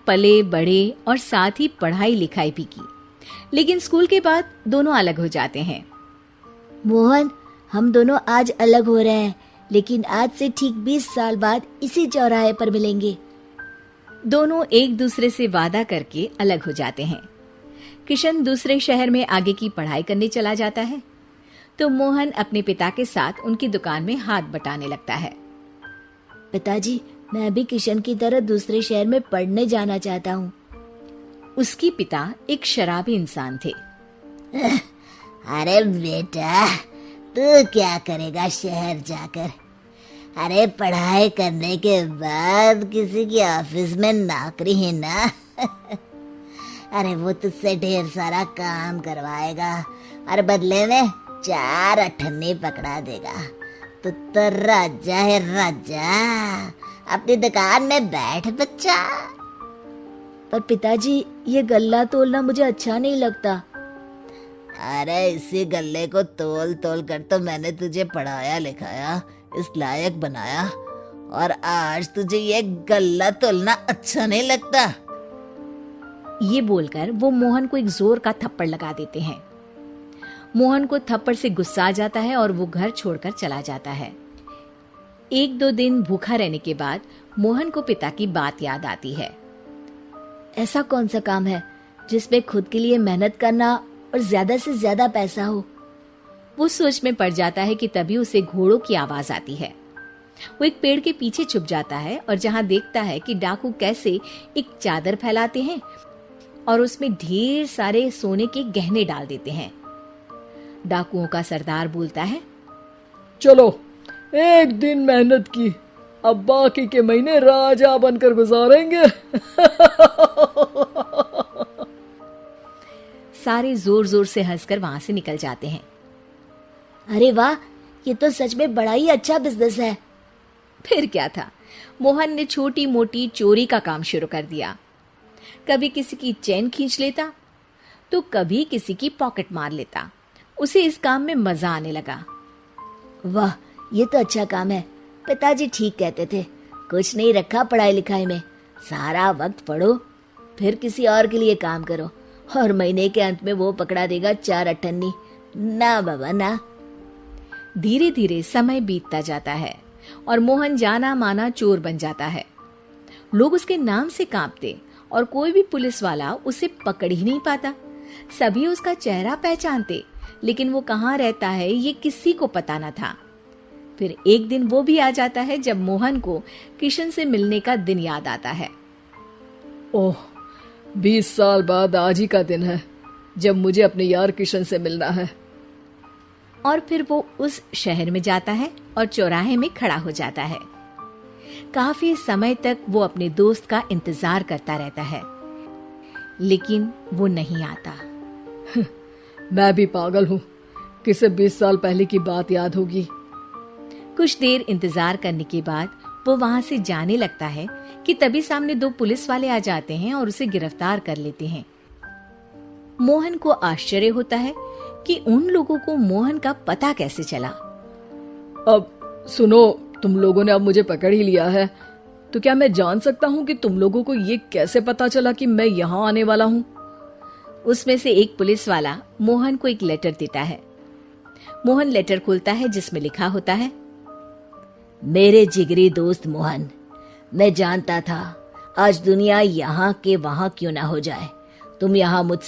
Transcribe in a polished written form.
पले बड़े और साथ ही पढ़ाई लिखाई भी की, लेकिन स्कूल के बाद दोनों अलग हो जाते हैं। मोहन, हम दोनों आज अलग हो रहे हैं, लेकिन आज से ठीक 20 साल बाद इसी चौराहे पर मिलेंगे। दोनों एक दूसरे से वादा करके अलग हो जाते हैं। किशन दूसरे शहर में आगे की पढ़ाई करने चला जाता है, तो मोहन अपने पिता के साथ उनकी दुकान में हाथ बटाने लगता है। पिताजी, मैं भी किशन की तरह दूसरे शहर में पढ़ने जाना चाहता हूँ। उसके पिता एक शराबी इंसान थे। अरे बेटा, तू क्या करेगा शहर जाकर? अरे पढ़ाई करने के बाद किसी की ऑफिस में नौकरी है ना। अरे वो तुझसे ढेर सारा काम करवाएगा और बदले में 4 अठन्नी पकड़ा देगा। तो राजा है राजा, अपनी दुकान में बैठ बच्चा। पर पिताजी, ये गल्ला तोलना मुझे अच्छा नहीं लगता। अरे इसी गल्ले को तोल तोल कर तो मैंने तुझे पढ़ाया लिखाया, इस लायक बनाया, और आज तुझे ये गल्ला तोलना अच्छा नहीं लगता। ये बोलकर वो मोहन को एक जोर का थप्पड़ लगा देते हैं। मोहन को थप्पड़ से गुस्सा आ जाता है और वो घर छोड़कर चला जाता है। 1-2 दिन भूखा रहने के बाद मोहन को पिता की बात याद आती है। ऐसा कौन सा काम है जिसमें खुद के लिए मेहनत करना और ज्यादा से ज्यादा पैसा हो? वो सोच में पड़ जाता है कि तभी उसे घोड़ों की आवाज आती है। वो एक पेड़ के पीछे छुप जाता है और जहां देखता है कि डाकू कैसे एक चादर फैलाते हैं और उसमें ढेर सारे सोने के गहने डाल देते हैं। डाकुओं का सरदार बोलता है, चलो, एक दिन मेहनत की, अब बाकी के महीने राजा बनकर गुजारेंगे। सारे जोर जोर से हंसकर वहां से निकल जाते हैं। अरे वाह, ये तो सच में बड़ा ही अच्छा बिजनेस है। फिर क्या था, मोहन ने छोटी मोटी चोरी का काम शुरू कर दिया। कभी किसी की चेन खींच लेता तो कभी किसी की पॉकेट मार लेता। उसे इस काम में मजा आने लगा। वाह, ये तो अच्छा काम है। पिताजी ठीक कहते थे, कुछ नहीं रखा पढ़ाई लिखाई में, सारा वक्त पढ़ो, फिर किसी और के लिए काम करो, और महीने के अंत में वो पकड़ा देगा 4 अठन्नी। ना बाबा ना। धीरे धीरे समय बीतता जाता है और मोहन जाना माना चोर बन जाता है। लोग उसके नाम से कांपते और कोई भी पुलिस वाला उसे पकड़ ही नहीं पाता। सभी उसका चेहरा पहचानते, लेकिन वो कहाँ रहता है ये किसी को पता न था। फिर एक दिन वो भी आ जाता है जब मोहन को किशन से मिलने का दिन याद आता है। ओह, 20 साल बाद आज ही का दिन है जब मुझे अपने यार किशन से मिलना है। और फिर वो उस शहर में जाता है और चौराहे में खड़ा हो जाता है। काफी समय तक वो अपने दोस्त का इंतजार करता रहता है, लेकिन वो नहीं आता। मैं भी पागल हूँ, किसे 20 साल पहले की बात याद होगी। कुछ देर इंतजार करने के बाद वो वहां से जाने लगता है कि तभी सामने 2 पुलिस वाले आ जाते हैं और उसे गिरफ्तार कर लेते हैं। मोहन को आश्चर्य होता है कि उन लोगों को मोहन का पता कैसे चला। अब सुनो, तुम लोगों ने अब मुझे पकड़ ही लिया है, तो क्या मैं जान सकता हूँ कि तुम लोगों को ये कैसे पता चला कि मैं यहाँ आने वाला हूँ? उसमें से एक पुलिस वाला मोहन को एक लेटर देता है। मोहन लेटर खोलता है जिसमें लिखा होता है, मेरे जिगरी दोस्त मोहन, मैं जानता था आज दुनिया यहाँ के वहां क्यों ना हो जाए, तुम यहाँ मुझसे